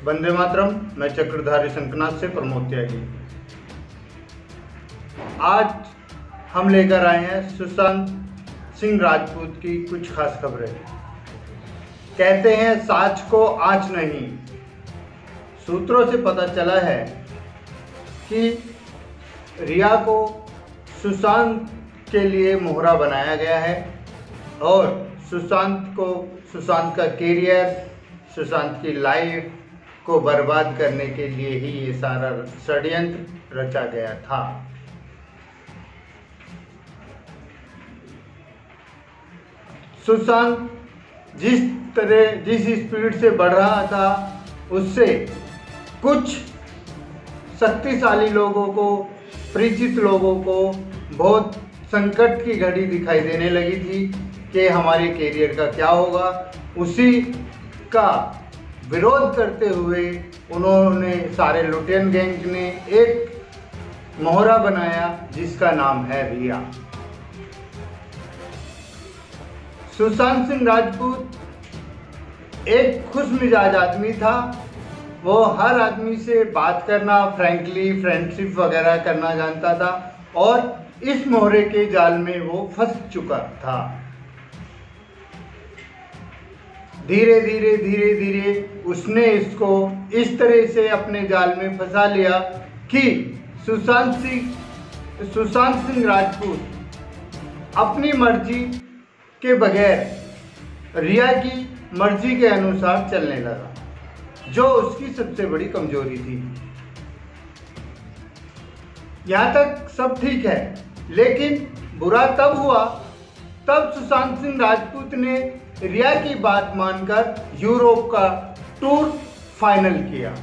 वंदे मातरम। मैं चक्रधारी शंखनाथ से प्रमोद त्यागी। आज हम लेकर आए हैं सुशांत सिंह राजपूत की कुछ खास खबरें। कहते हैं साच को आँच नहीं। सूत्रों से पता चला है कि रिया को सुशांत के लिए मोहरा बनाया गया है और सुशांत का कैरियर, सुशांत की लाइफ को बर्बाद करने के लिए ही ये सारा षड्यंत्र रचा गया था। सुशांत जिस स्पीड से बढ़ रहा था उससे कुछ शक्तिशाली लोगों को, परिचित लोगों को बहुत संकट की घड़ी दिखाई देने लगी थी कि हमारे कैरियर का क्या होगा। उसी का विरोध करते हुए उन्होंने, सारे लुटेन गैंग ने एक मोहरा बनाया जिसका नाम है रिया। सुशांत सिंह राजपूत एक खुशमिजाज आदमी था। वो हर आदमी से बात करना, फ्रैंकली फ्रेंडशिप वगैरह करना जानता था और इस मोहरे के जाल में वो फंस चुका था। धीरे धीरे उसने इसको इस तरह से अपने जाल में फंसा लिया कि सुशांत सिंह राजपूत अपनी मर्जी के बगैर रिया की मर्जी के अनुसार चलने लगा, जो उसकी सबसे बड़ी कमजोरी थी। यहाँ तक सब ठीक है, लेकिन बुरा तब हुआ तब सुशांत सिंह राजपूत ने रिया की बात मानकर यूरोप का टूर फाइनल किया।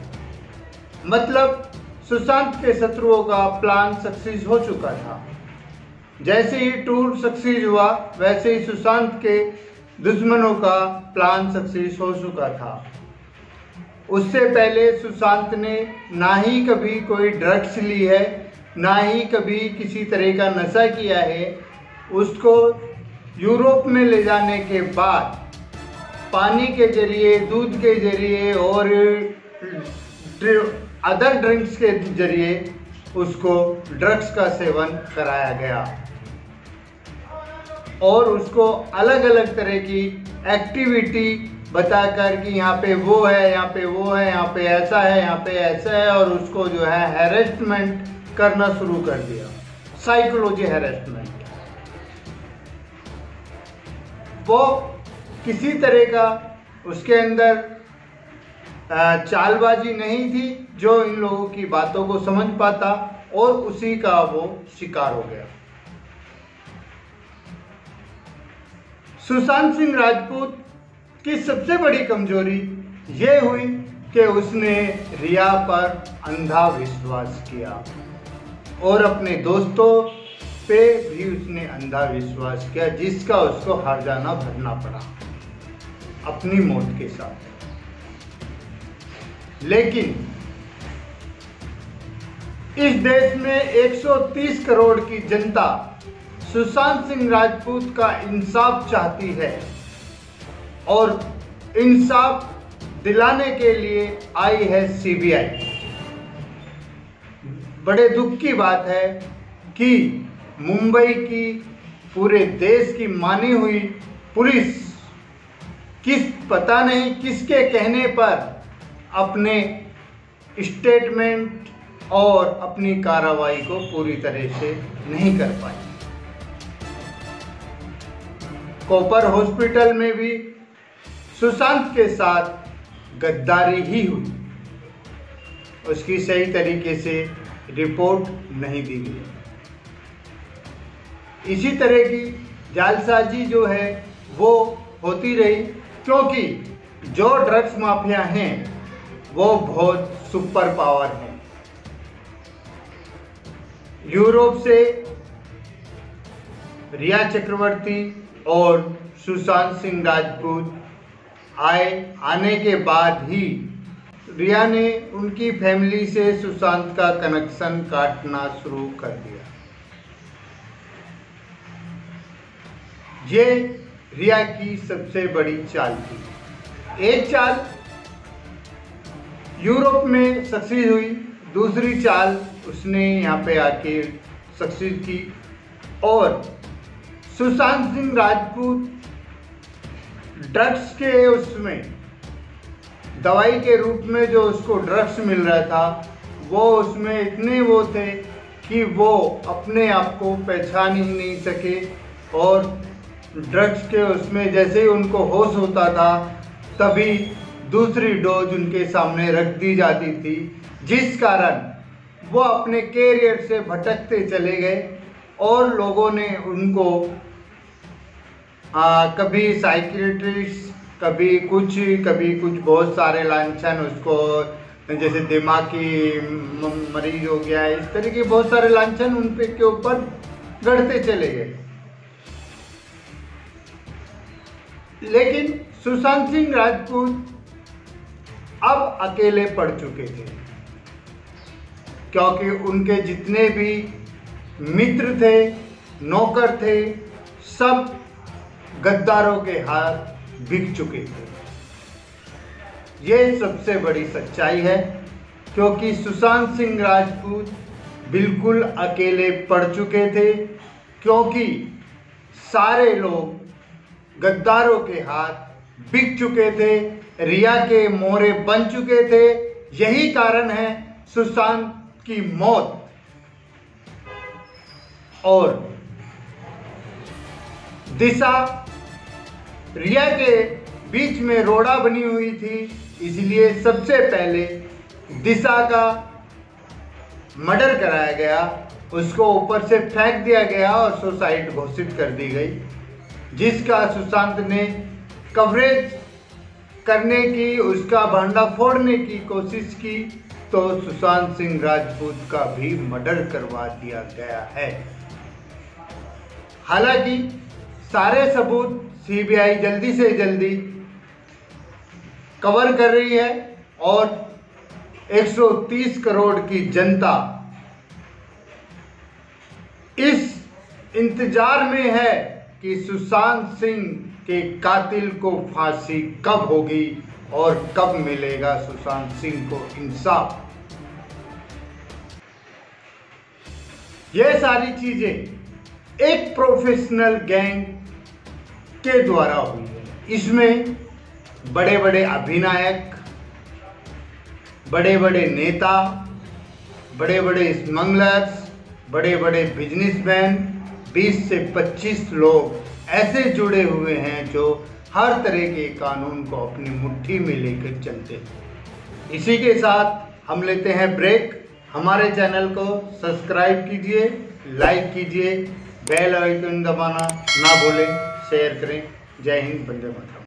मतलब सुशांत के शत्रुओं का प्लान सक्सेस हो चुका था। जैसे ही टूर सक्सेस हुआ वैसे ही सुशांत के दुश्मनों का प्लान सक्सेस हो चुका था। उससे पहले सुशांत ने ना ही कभी कोई ड्रग्स ली है, ना ही कभी किसी तरह का नशा किया है। उसको यूरोप में ले जाने के बाद पानी के जरिए, दूध के जरिए और अदर ड्रिंक्स के जरिए उसको ड्रग्स का सेवन कराया गया और उसको अलग अलग तरह की एक्टिविटी बताकर कि यहाँ पे वो है, यहाँ पे वो है, यहाँ पे ऐसा है, यहाँ पे ऐसा है, और उसको जो है हैरेसमेंट करना शुरू कर दिया, साइकोलॉजी हैरेसमेंट। वो किसी तरह का उसके अंदर चालबाजी नहीं थी जो इन लोगों की बातों को समझ पाता, और उसी का वो शिकार हो गया। सुशांत सिंह राजपूत की सबसे बड़ी कमजोरी ये हुई कि उसने रिया पर अंधा विश्वास किया और अपने दोस्तों पे भी उसने अंधा विश्वास किया, जिसका उसको हर्जाना भरना पड़ा अपनी मौत के साथ। लेकिन इस देश में 130 करोड़ की जनता सुशांत सिंह राजपूत का इंसाफ चाहती है और इंसाफ दिलाने के लिए आई है सीबीआई। बड़े दुख की बात है कि मुंबई की, पूरे देश की मानी हुई पुलिस पता नहीं किसके कहने पर अपने स्टेटमेंट और अपनी कार्रवाई को पूरी तरह से नहीं कर पाई। कॉपर हॉस्पिटल में भी सुशांत के साथ गद्दारी ही हुई, उसकी सही तरीके से रिपोर्ट नहीं दी गई। इसी तरह की जालसाजी जो है वो होती रही, क्योंकि जो ड्रग्स माफिया हैं वो बहुत सुपर पावर हैं। यूरोप से रिया चक्रवर्ती और सुशांत सिंह राजपूत आने के बाद ही रिया ने उनकी फैमिली से सुशांत का कनेक्शन काटना शुरू कर दिया। ये रिया की सबसे बड़ी चाल थी। एक चाल यूरोप में सक्सीड हुई, दूसरी चाल उसने यहाँ पे आके सक्सीड की। और सुशांत सिंह राजपूत ड्रग्स के उसमें दवाई के रूप में जो उसको ड्रग्स मिल रहा था, वो उसमें इतने वो थे कि वो अपने आप को पहचान ही नहीं सके। और ड्रग्स के उसमें जैसे ही उनको होश होता था तभी दूसरी डोज उनके सामने रख दी जाती थी, जिस कारण वो अपने कैरियर से भटकते चले गए। और लोगों ने उनको कभी साइकियाट्रिस्ट, कभी कुछ बहुत सारे लांछन, उसको जैसे दिमागी मरीज हो गया, इस तरह के बहुत सारे लांछन उन पे के ऊपर गढ़ते चले गए। लेकिन सुशांत सिंह राजपूत अब अकेले पड़ चुके थे, क्योंकि उनके जितने भी मित्र थे, नौकर थे, सब गद्दारों के हाथ बिक चुके थे। ये सबसे बड़ी सच्चाई है, क्योंकि सुशांत सिंह राजपूत बिल्कुल अकेले पड़ चुके थे, क्योंकि सारे लोग गद्दारों के हाथ बिक चुके थे, रिया के मोहरे बन चुके थे। यही कारण है सुशांत की मौत। और दिशा रिया के बीच में रोड़ा बनी हुई थी, इसलिए सबसे पहले दिशा का मर्डर कराया गया, उसको ऊपर से फेंक दिया गया और सुसाइड घोषित कर दी गई, जिसका सुशांत ने कवरेज करने की, उसका भांडा फोड़ने की कोशिश की, तो सुशांत सिंह राजपूत का भी मर्डर करवा दिया गया है। हालांकि सारे सबूत सीबीआई जल्दी से जल्दी कवर कर रही है और 130 करोड़ की जनता इस इंतजार में है कि सुशांत सिंह के कातिल को फांसी कब होगी और कब मिलेगा सुशांत सिंह को इंसाफ। यह सारी चीजें एक प्रोफेशनल गैंग के द्वारा हुई है। इसमें बड़े बड़े अभिनायक, बड़े बड़े नेता, बड़े बड़े स्मगलर्स, बड़े बड़े बिजनेसमैन, 20 से 25 लोग ऐसे जुड़े हुए हैं जो हर तरह के कानून को अपनी मुट्ठी में लेकर चलते हैं। इसी के साथ हम लेते हैं ब्रेक। हमारे चैनल को सब्सक्राइब कीजिए, लाइक कीजिए, बेल आइकन दबाना ना भूलें, शेयर करें। जय हिंद, वंदे मातरम।